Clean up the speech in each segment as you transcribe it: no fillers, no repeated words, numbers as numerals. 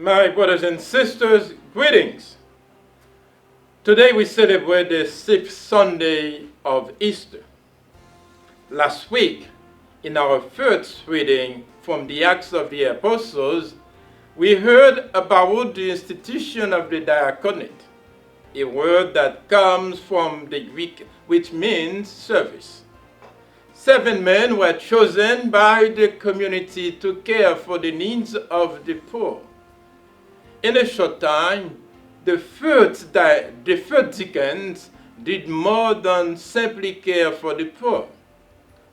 My brothers and sisters, greetings. Today we celebrate the sixth Sunday of Easter. Last week, in our first reading from the Acts of the Apostles, we heard about the institution of the diaconate, a word that comes from the Greek which means service. 7 men were chosen by the community to care for the needs of the poor. In a short time, the first deacons did more than simply care for the poor.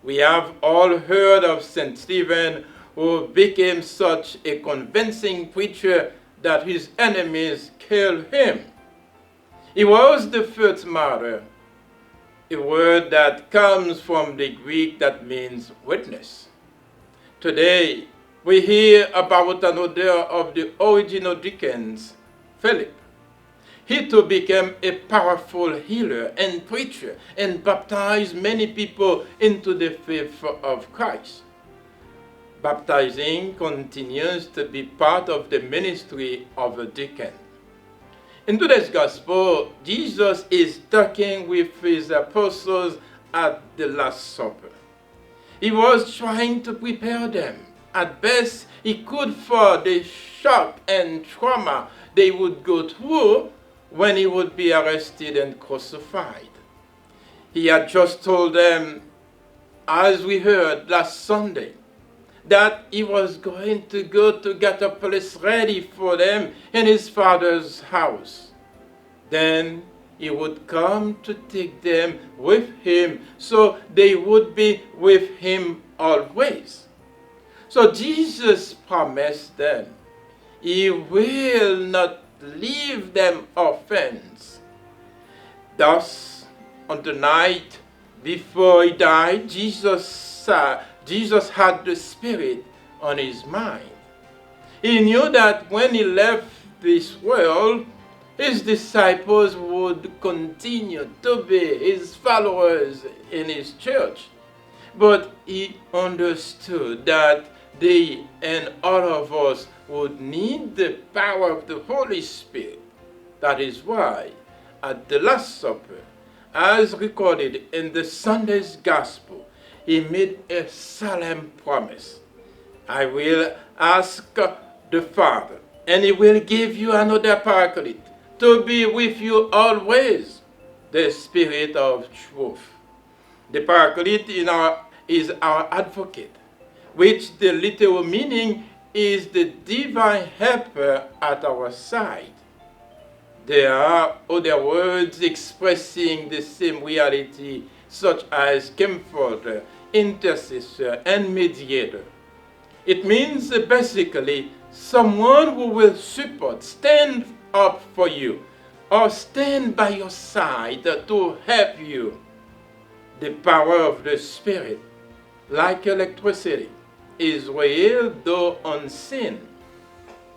We have all heard of St. Stephen, who became such a convincing preacher that his enemies killed him. He was the first martyr, a word that comes from the Greek that means witness. Today, we hear about another of the original deacons, Philip. He too became a powerful healer and preacher and baptized many people into the faith of Christ. Baptizing continues to be part of the ministry of a deacon. In today's gospel, Jesus is talking with his apostles at the Last Supper. He was trying to prepare them at best he could for the shock and trauma they would go through when he would be arrested and crucified. He had just told them, as we heard last Sunday, that he was going to go to get a place ready for them in his Father's house. Then he would come to take them with him, so they would be with him always. So Jesus promised them he will not leave them orphans. Thus, on the night before he died, Jesus had the Spirit on his mind. He knew that when he left this world, his disciples would continue to be his followers in his church. But he understood that they and all of us would need the power of the Holy Spirit. That is why, at the Last Supper, as recorded in the Sunday's Gospel, he made a solemn promise. I will ask the Father, and he will give you another Paraclete to be with you always, the Spirit of truth. The Paraclete is our advocate, which the literal meaning is the divine helper at our side. There are other words expressing the same reality, such as comforter, intercessor, and mediator. It means basically someone who will support, stand up for you, or stand by your side to help you. The power of the Spirit, like electricity, is real though unseen.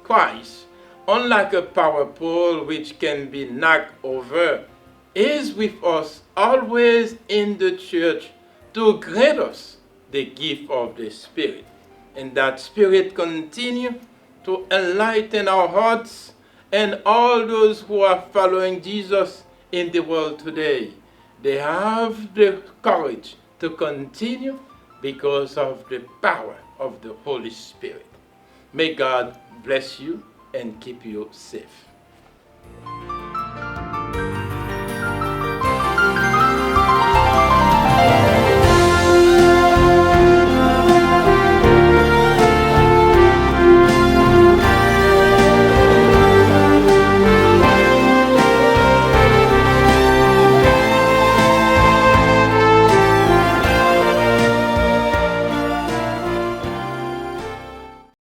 Christ, unlike a power pole which can be knocked over, is with us always in the church to grant us the gift of the Spirit. And that Spirit continue to enlighten our hearts and all those who are following Jesus in the world today. They have the courage to continue because of the power of the Holy Spirit. May God bless you and keep you safe.